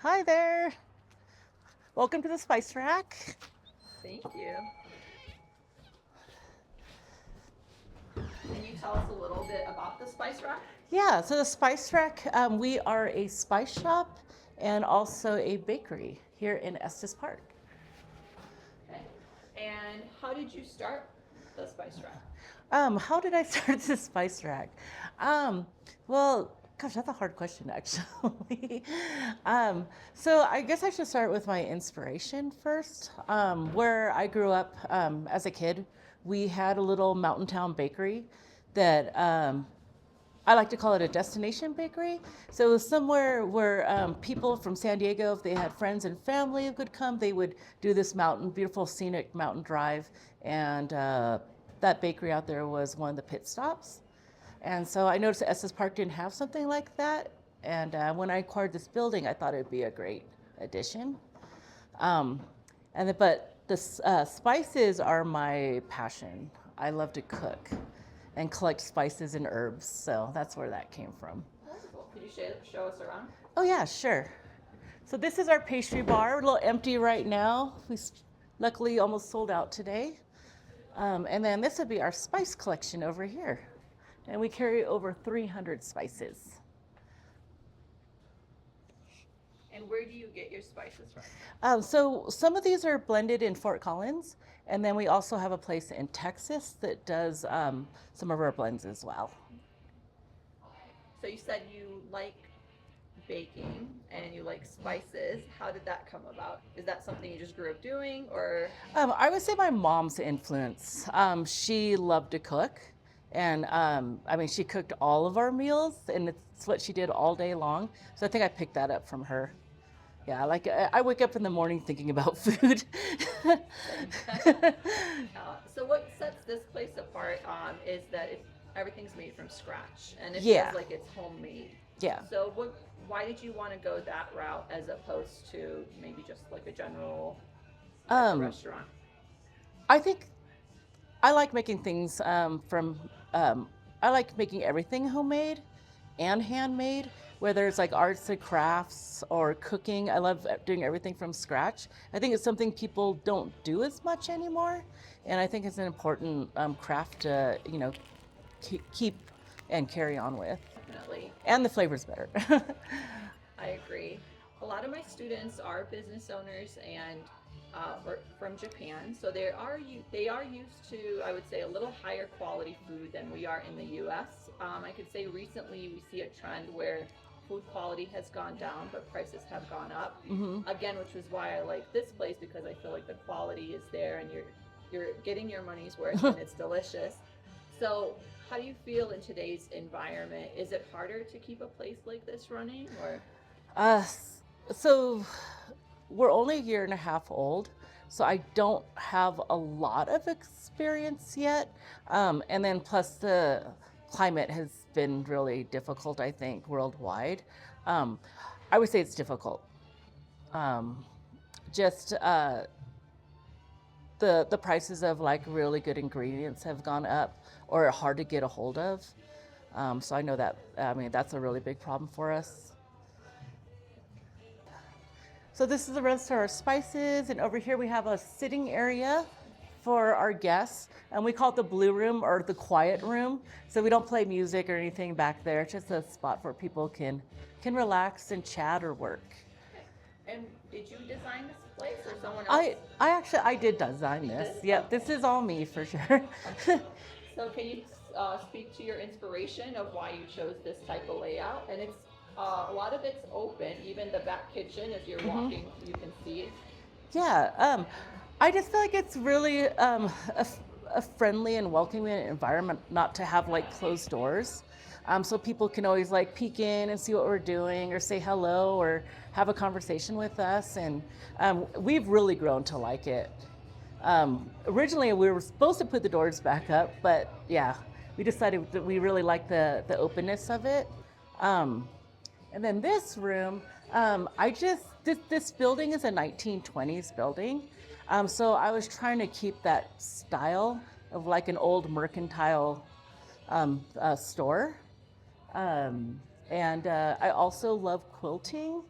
Hi there. Welcome to the Spice Rack. Thank you. Can you tell us a little bit about the spice rack? Yeah, so the Spice Rack, we are a spice shop and also a bakery here in Estes Park. Okay. And how did you start the spice rack? How did I start the Spice Rack? Um, well, gosh, that's a hard question actually. So I guess I should start with my inspiration first. Where I grew up as a kid, we had a little mountain town bakery that I like to call it a destination bakery. So it was somewhere where people from San Diego, if they had friends and family who could come, they would do this beautiful scenic mountain drive. And that bakery out there was one of the pit stops. And so I noticed that Estes Park didn't have something like that. And when I acquired this building, I thought it would be a great addition. Um, but the spices are my passion. I love to cook and collect spices and herbs. So that's where that came from. Wonderful. Could you show us around? Oh yeah, sure. So this is our pastry bar. We're a little empty right now. We luckily almost sold out today. And then this would be our spice collection over here. And we carry over 300 spices. And where do you get your spices from? So some of these are blended in Fort Collins, and then we also have a place in Texas that does some of our blends as well. So you said you like baking and you like spices. How did that come about? Is that something you just grew up doing, or? I would say my mom's influence. She loved to cook, and I mean, she cooked all of our meals, and it's what she did all day long. So I think I picked that up from her. Yeah, like I wake up in the morning thinking about food. So what sets this place apart is that everything's made from scratch and it Yeah. feels like it's homemade. Yeah. So why did you want to go that route as opposed to maybe just like a general restaurant? I think I like making things I like making everything homemade and handmade, whether it's like arts and crafts or cooking. I love doing everything from scratch. I think it's something people don't do as much anymore, and I think it's an important craft to keep and carry on with. Definitely. And the flavor's better. I agree. A lot of my students are business owners and from Japan, so they are used to, I would say, a little higher quality food than we are in the U.S. I could say recently we see a trend where food quality has gone down, but prices have gone up. Mm-hmm. Again, which is why I like this place because I feel like the quality is there and you're getting your money's worth and it's delicious. So how do you feel in today's environment? Is it harder to keep a place like this running, or? Uh, so we're only a year and a half old, so I don't have a lot of experience yet. And then plus the climate has been really difficult, I think, worldwide. I would say it's difficult. Just the prices of like really good ingredients have gone up or are hard to get a hold of. So I know that, I mean, that's a really big problem for us. So this is the rest of our spices, and over here we have a sitting area for our guests, and we call it the blue room or the quiet room. So we don't play music or anything back there. It's just a spot where people can relax and chat or work. And did you design this place or someone I else? I actually I did design this. Yep, this is all me for sure. So can you speak to your inspiration of why you chose this type of layout? And it's a lot of it's open. Even the back kitchen, as you're walking, you can see it. Yeah, I just feel like it's really a friendly and welcoming environment, not to have like closed doors. So people can always like peek in and see what we're doing or say hello or have a conversation with us. And we've really grown to like it. Originally, we were supposed to put the doors back up, but yeah, we decided that we really like the openness of it. And then this room, this building is a 1920s building. So I was trying to keep that style of like an old Mercantile store. And I also love quilting.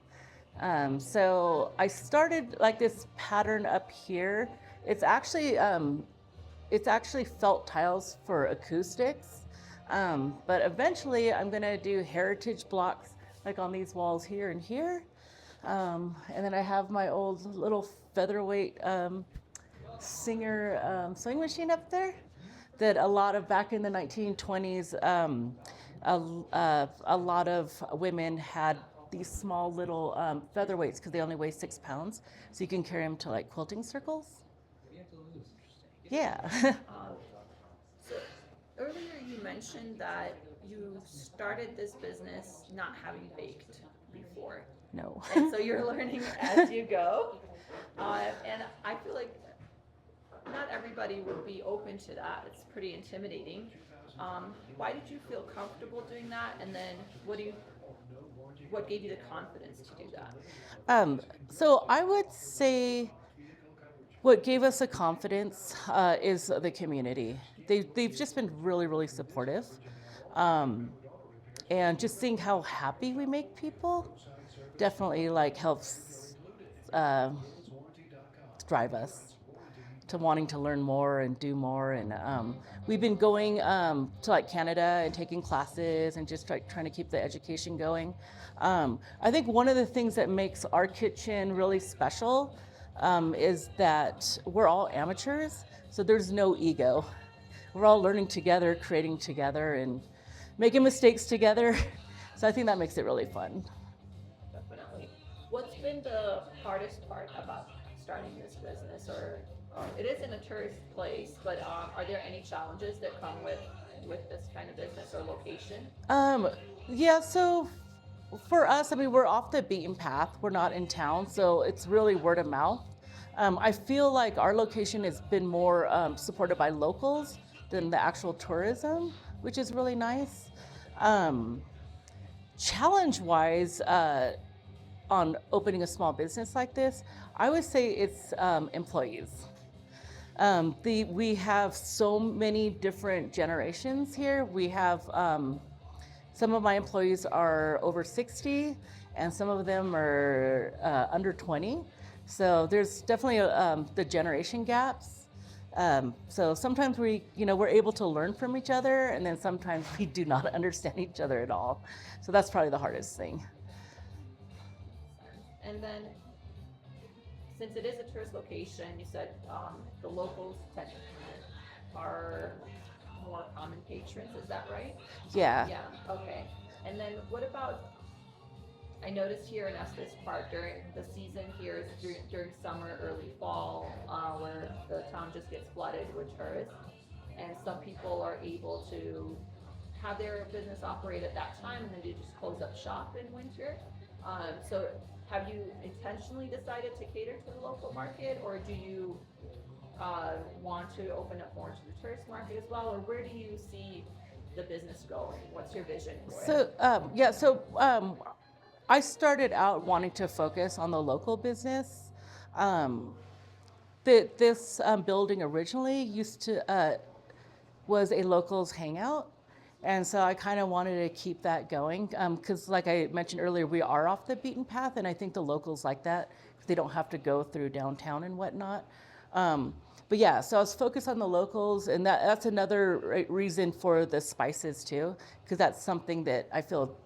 So I started like this pattern up here. It's actually felt tiles for acoustics, but eventually I'm gonna do heritage blocks like on these walls here and here. And then I have my old little featherweight Singer sewing machine up there that a lot of back in the 1920s, a lot of women had these small little featherweights because they only weigh 6 pounds, so you can carry them to like quilting circles. Yeah. So earlier you mentioned that you started this business not having baked before. No. And so you're learning as you go. And I feel like not everybody would be open to that. It's pretty intimidating. Why did you feel comfortable doing that? And then what gave you the confidence to do that? So I would say what gave us the confidence is the community. They've just been really, really supportive. And just seeing how happy we make people definitely like helps drive us to wanting to learn more and do more. And we've been going to like Canada and taking classes and just trying to keep the education going. I think one of the things that makes our kitchen really special is that we're all amateurs, so there's no ego. We're all learning together, creating together, and making mistakes together. So I think that makes it really fun. Definitely. What's been the hardest part about starting this business? Or it is in a tourist place, but are there any challenges that come with this kind of business or location? Yeah, so for us, I mean, we're off the beaten path. We're not in town, so it's really word of mouth. I feel like our location has been more supported by locals than the actual tourism, which is really nice. Challenge-wise, on opening a small business like this, I would say it's employees. We have so many different generations here. We have some of my employees are over 60, and some of them are under 20. So there's definitely the generation gaps. So sometimes we're able to learn from each other, and then sometimes we do not understand each other at all. So that's probably the hardest thing. And then, since it is a tourist location, you said the locals are more common patrons. Is that right? Yeah. Yeah. Okay. And then, what about? I noticed here in Estes Park during the season here is during summer, early fall, where the town just gets flooded with tourists, and some people are able to have their business operate at that time, and then they just close up shop in winter. So have you intentionally decided to cater to the local market, or do you want to open up more to the tourist market as well, or where do you see the business going? What's your vision for it? So I started out wanting to focus on the local business. This building originally was a locals hangout. And so I kind of wanted to keep that going because, like I mentioned earlier, we are off the beaten path, and I think the locals like that because they don't have to go through downtown and whatnot. But yeah, so I was focused on the locals, and that's another reason for the spices too, because that's something that I feel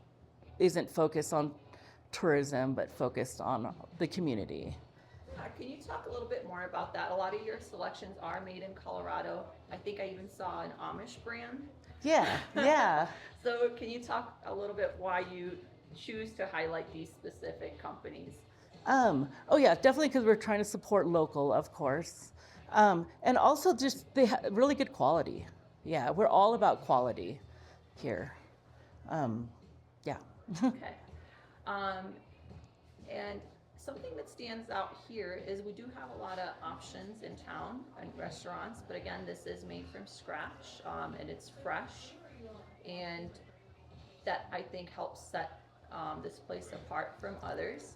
isn't focused on tourism, but focused on the community. Can you talk a little bit more about that? A lot of your selections are made in Colorado. I think I even saw an Amish brand. Yeah. So can you talk a little bit why you choose to highlight these specific companies? Oh yeah, definitely because we're trying to support local, of course. And also just they have really good quality. Yeah, we're all about quality here. Yeah. Okay. And something that stands out here is we do have a lot of options in town and restaurants, but again, this is made from scratch, and it's fresh, and that I think helps set this place apart from others.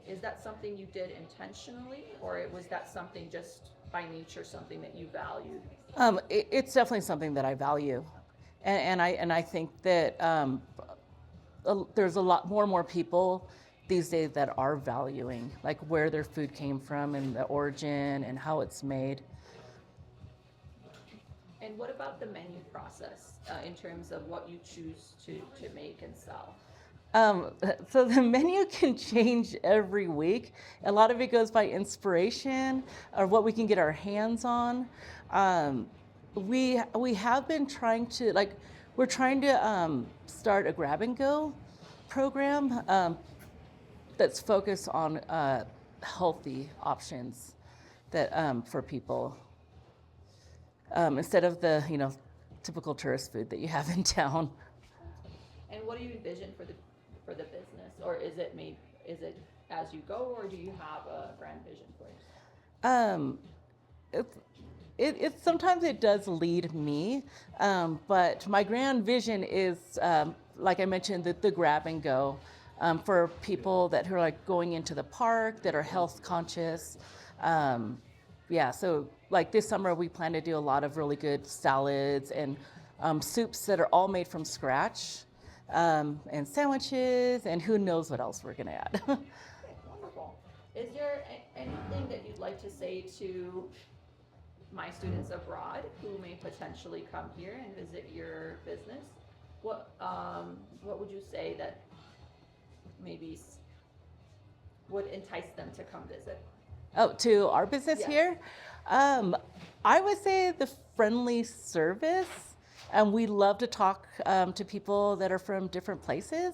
Is that something you did intentionally, or was that something just by nature, something that you valued? It's definitely something that I value, and I think that there's a lot more and more people these days that are valuing like where their food came from and the origin and how it's made. And what about the menu process in terms of what you choose to make and sell? Um, so the menu can change every week. A lot of it goes by inspiration or what we can get our hands on. Um, we have been trying to we're trying to start a grab and go program that's focused on healthy options that for people instead of the typical tourist food that you have in town. And what do you envision for the business, or is it as you go, or do you have a grand vision for it? Um, it sometimes it does lead me, but my grand vision is like I mentioned the grab and go for people who are like going into the park that are health conscious. Yeah, so like this summer we plan to do a lot of really good salads and soups that are all made from scratch. And sandwiches, and who knows what else we're gonna add. Okay, wonderful. Is there anything that you'd like to say to my students abroad who may potentially come here and visit your business? What would you say that maybe would entice them to come visit? Oh, to our business Yes. here? I would say the friendly service. We love to talk to people that are from different places.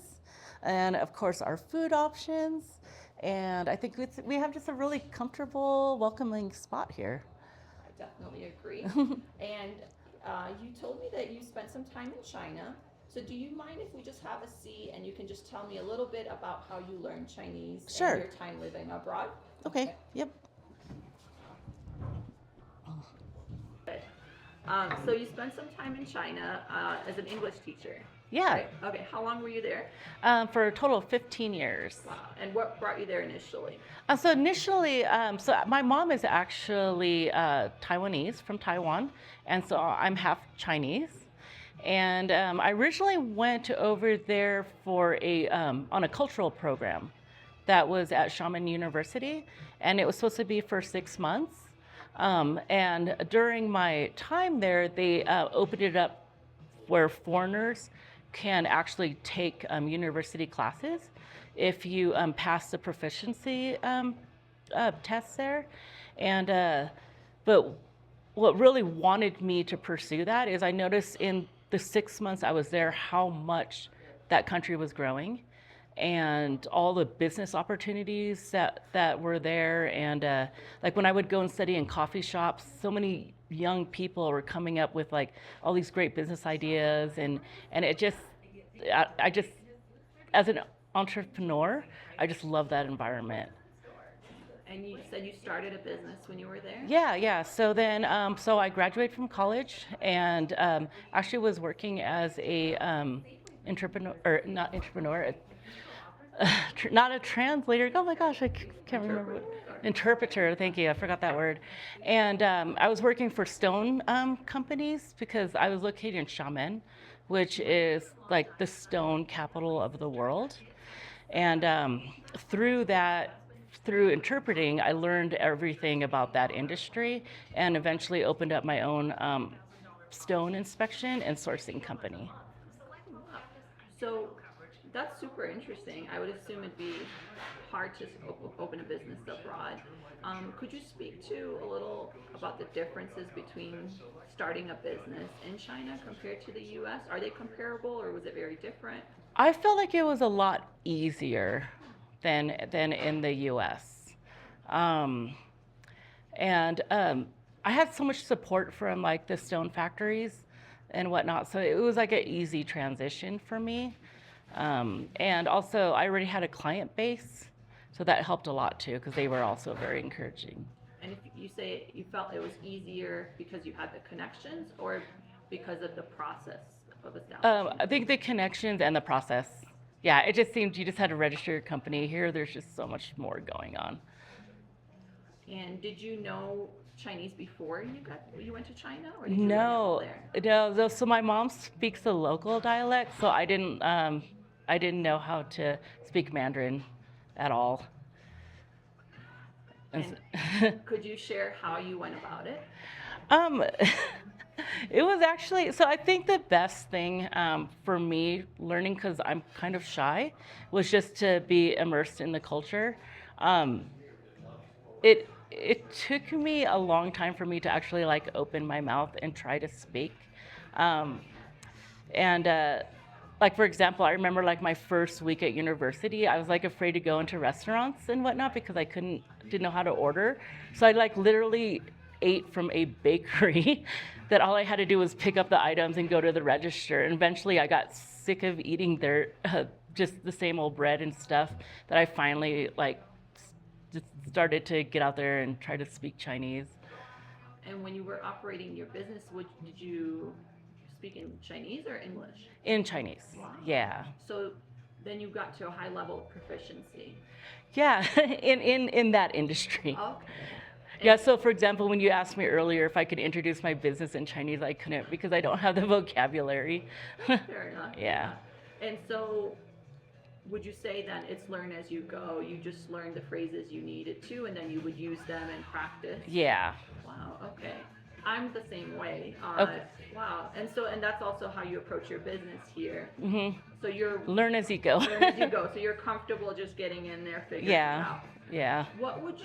And of course, our food options. And I think we have just a really comfortable, welcoming spot here. I definitely agree. And you told me that you spent some time in China. So do you mind if we just have a seat and you can just tell me a little bit about how you learned Chinese Sure. and your time living abroad? Okay, yep. Good. So you spent some time in China as an English teacher. Yeah, Right? Okay. How long were you there? for a total of 15 years. Wow. And what brought you there initially? So initially, so my mom is actually Taiwanese from Taiwan, and so I'm half Chinese. And I originally went over there for on a cultural program that was at Xiamen University, and it was supposed to be for 6 months. And during my time there, they opened it up where foreigners can actually take university classes if you pass the proficiency tests there. And but what really wanted me to pursue that is I noticed in the 6 months I was there how much that country was growing and all the business opportunities that were there. And like when I would go and study in coffee shops, so many young people were coming up with like all these great business ideas, and it just I just as an entrepreneur, I just love that environment. And you said you started a business when you were there? Yeah. So then, so I graduated from college and actually was working as a entrepreneur, or not entrepreneur, not a translator. Oh my gosh, I can't remember. Interpreter, thank you. I forgot that word. And I was working for stone companies because I was located in Xiamen, which is like the stone capital of the world. And through interpreting, I learned everything about that industry and eventually opened up my own stone inspection and sourcing company. So that's super interesting. I would assume it'd be hard to open a business abroad. Could you speak to a little about the differences between starting a business in China compared to the U.S.? Are they comparable, or was it very different? I felt like it was a lot easier than in the U.S. And I had so much support from like the stone factories and whatnot, so it was like an easy transition for me. And also, I already had a client base, so that helped a lot too, because they were also very encouraging. And if you say you felt it was easier because you had the connections, or because of the process of establishing? I think the connections and the process. Yeah, it just seemed you just had to register your company. Here, there's just so much more going on. And did you know Chinese before you went to China, or did you learn it all No, there? no. So my mom speaks the local dialect, so I didn't know how to speak Mandarin at all. And could you share how you went about it? Um, it was actually, so I think the best thing for me learning, because I'm kind of shy, was just to be immersed in the culture. Um, it took me a long time for me to actually like open my mouth and try to speak. Um, and like for example, I remember like my first week at university, I was like afraid to go into restaurants and whatnot because I didn't know how to order. So I like literally ate from a bakery that all I had to do was pick up the items and go to the register. And eventually I got sick of eating their just the same old bread and stuff that I finally like just started to get out there and try to speak Chinese. And when you were operating your business, did you speak in Chinese or English? In Chinese. Wow. Yeah. So then you got to a high level of proficiency. Yeah, in that industry. Okay. Yeah, so for example, when you asked me earlier if I could introduce my business in Chinese, I couldn't because I don't have the vocabulary. Fair enough. Yeah. And so would you say then it's learn as you go? You just learned the phrases you needed to, and then you would use them in practice? Yeah. Wow, okay. I'm the same way. Okay. Wow. And that's also how you approach your business here. Mm-hmm. So you're Learn as you go. learn as you go. So you're comfortable just getting in there, figuring it out. Yeah. What would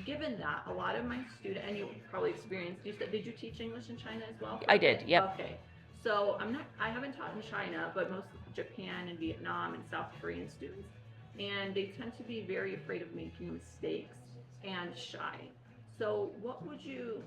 given that a lot of my students, and you probably experienced, did you teach English in China as well? I did, yep. Okay. So I haven't taught in China, but most Japan and Vietnam and South Korean students, and they tend to be very afraid of making mistakes and shy. So what would you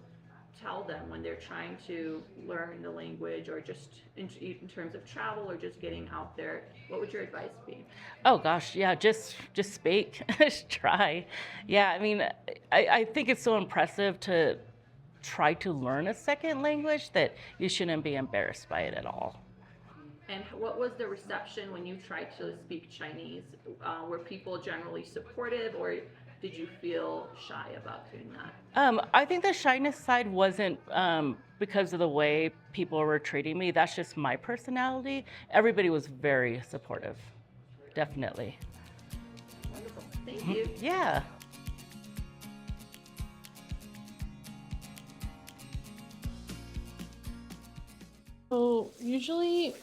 tell them when they're trying to learn the language, or just in terms of travel or just getting out there? What would your advice be? Oh gosh, yeah, just speak, just try. Yeah, I mean, I think it's so impressive to try to learn a second language that you shouldn't be embarrassed by it at all. And what was the reception when you tried to speak Chinese? Were people generally supportive, or did you feel shy about doing that? I think the shyness side wasn't because of the way people were treating me. That's just my personality. Everybody was very supportive, definitely. Wonderful. Thank you. Yeah. So usually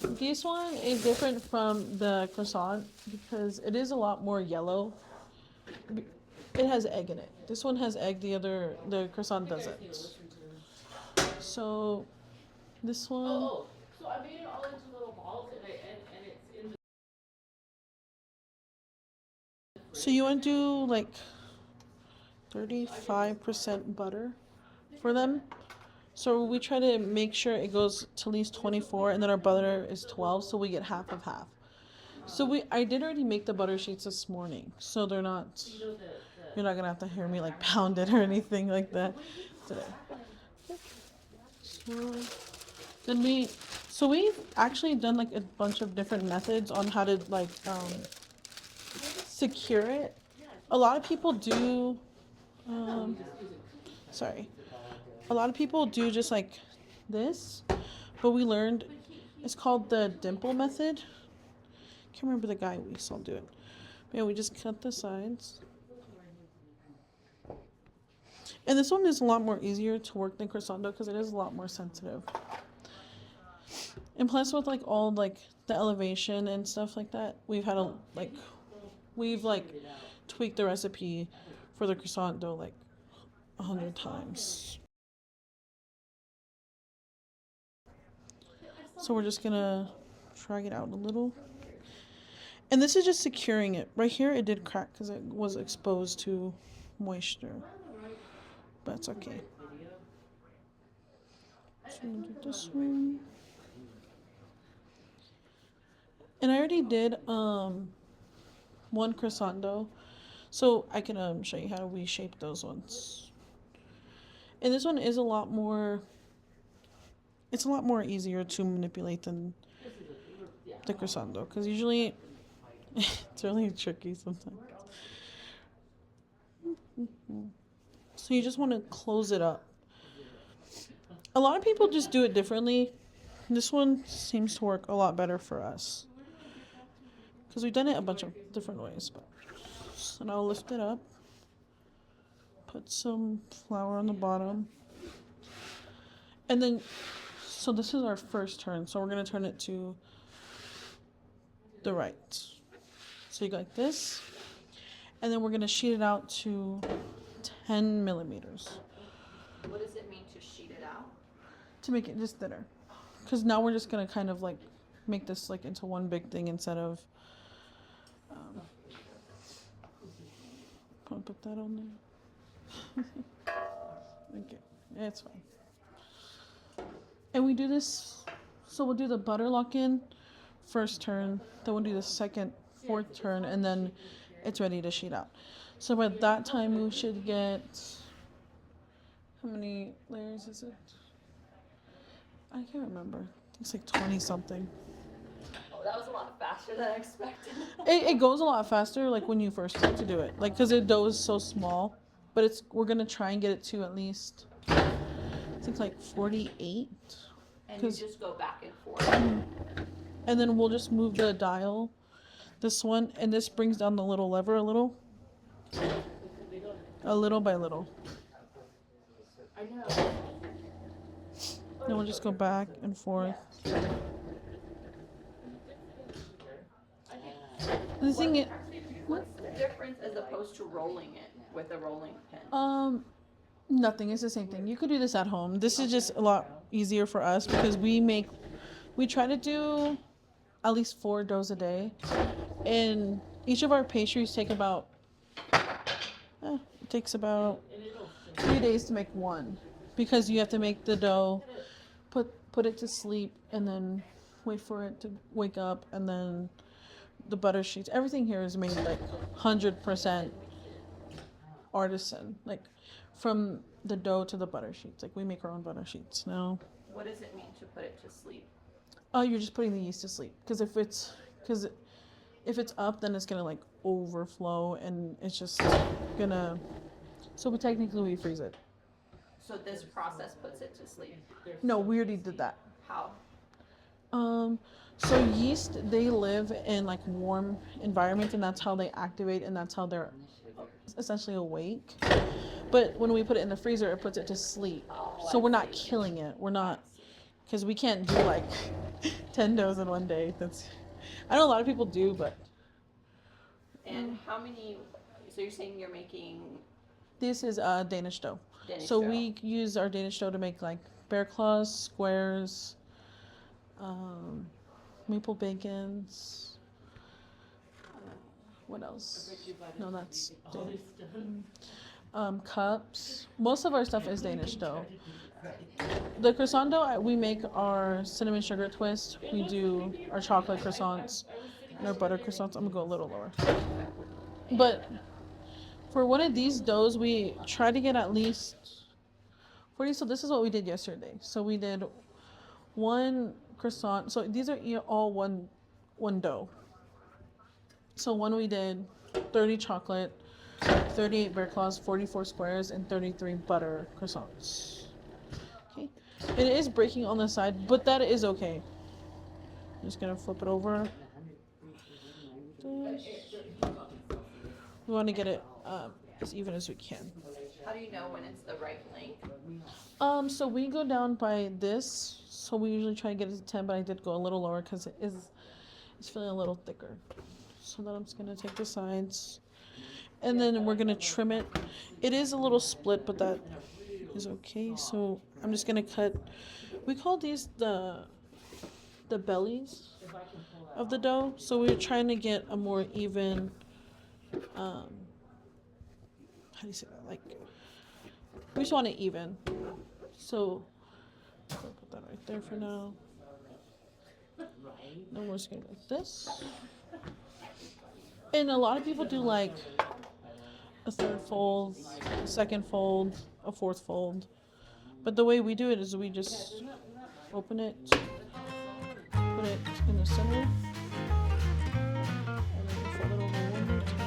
this one is different from the croissant because it is a lot more yellow. It has egg in it. This one has egg, the croissant doesn't. So this one, So I made it all into little balls and it's in the... so you want to do like 35% butter for them. So we try to make sure it goes to at least 24, and then our butter is 12, so we get half of half. So I did already make the butter sheets this morning, so you're not gonna have to hear me like pound it or anything like that today. So we've actually done like a bunch of different methods on how to like secure it. A lot of people do a lot of people do just like this, but we learned it's called the dimple method. Can't remember the guy we saw do it. But yeah, we just cut the sides. And this one is a lot more easier to work than croissant dough because it is a lot more sensitive. And plus with like all like the elevation and stuff like that, we've tweaked the recipe for the croissant dough like 100 times. So we're just gonna drag it out a little. And this is just securing it. Right here it did crack because it was exposed to moisture. But it's okay. So I'm gonna do this one. And I already did one croissant dough. So I can show you how to reshape those ones. And this one is a lot more easier to manipulate than the croissant dough, because usually it's really tricky sometimes. So you just want to close it up. A lot of people just do it differently. This one seems to work a lot better for us. because we've done it a bunch of different ways. But so now lift it up, put some flour on the bottom, and then so this is our first turn. So we're gonna turn it to the right. So you go like this, and then we're gonna sheet it out to 10 millimeters. What does it mean to sheet it out? To make it just thinner, because now we're just gonna kind of like make this like into one big thing instead of I'll put that on there. Okay, it's fine. And we do this, so we'll do the butter lock-in first turn, then we'll do the second, fourth turn, and then it's ready to sheet out. So by that time we should get, how many layers is it? I can't remember. It's like 20 something. Oh, that was a lot faster than I expected. It goes a lot faster, like when you first start to do it, like because the dough is so small. But we're gonna try and get it to at least, I think like 48. And you just go back and forth. And then we'll just move the dial, this one, and this brings down the little lever a little by little. I know. Then we'll just go back and forth. The thing is, What's the difference as opposed to rolling it with a rolling pin? nothing. It's the same thing. You could do this at home. This is just a lot easier for us because we try to do at least 4 doughs a day, and each of our pastries take about it takes about 3 days to make one, because you have to make the dough, put it to sleep, and then wait for it to wake up, and then the butter sheets. Everything here is made like 100% artisan, like from the dough to the butter sheets. Like we make our own butter sheets now. What does it mean to put it to sleep? Oh, you're just putting the yeast to sleep, because if it's up, then it's gonna like overflow, and it's just gonna. So technically we freeze it. So this process puts it to sleep. No, we already did that. How? So yeast, they live in like warm environments, and that's how they activate, and that's how they're essentially awake. But when we put it in the freezer, it puts it to sleep. So we're not killing it. We're not, because we can't do like 10 doughs in one day. I know a lot of people do, but. And how many? So you're saying you're making. This is Danish dough. So we use our Danish dough to make like bear claws, squares, maple bacons. What else? No, that's Danish. Cups. Most of our stuff is Danish dough. The croissant dough, we make our cinnamon sugar twist. We do our chocolate croissants and our butter croissants. I'm gonna go a little lower. But for one of these doughs, we try to get at least 40. So this is what we did yesterday. So we did one croissant. So these are all one dough. So one we did 30 chocolate, 38 bear claws, 44 squares, and 33 butter croissants. Okay. It is breaking on the side, but that is okay. I'm just gonna flip it over. We want to get it as even as we can. How do you know when it's the right length? So we go down by this. So we usually try to get it to 10, but I did go a little lower because it's feeling a little thicker. So then I'm just gonna take the sides, and then we're gonna trim it. It is a little split, but that is okay. So I'm just gonna cut. We call these the bellies of the dough. So we're trying to get a more even. How do you say that? Like, we just want it even. So I'll put that right there for now. Then we're just gonna go like this. And a lot of people do like a third fold, a second fold, a fourth fold. But the way we do it is we just open it, put it in the center, and then fold it over one more time.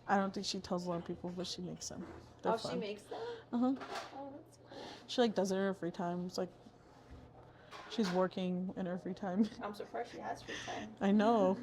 I don't think she tells a lot of people, but she makes them. They're Oh, fun. she makes them? Uh-huh. Oh, that's cool. She like does it in her free time. It's like she's working in her free time. I'm surprised she has free time. I know.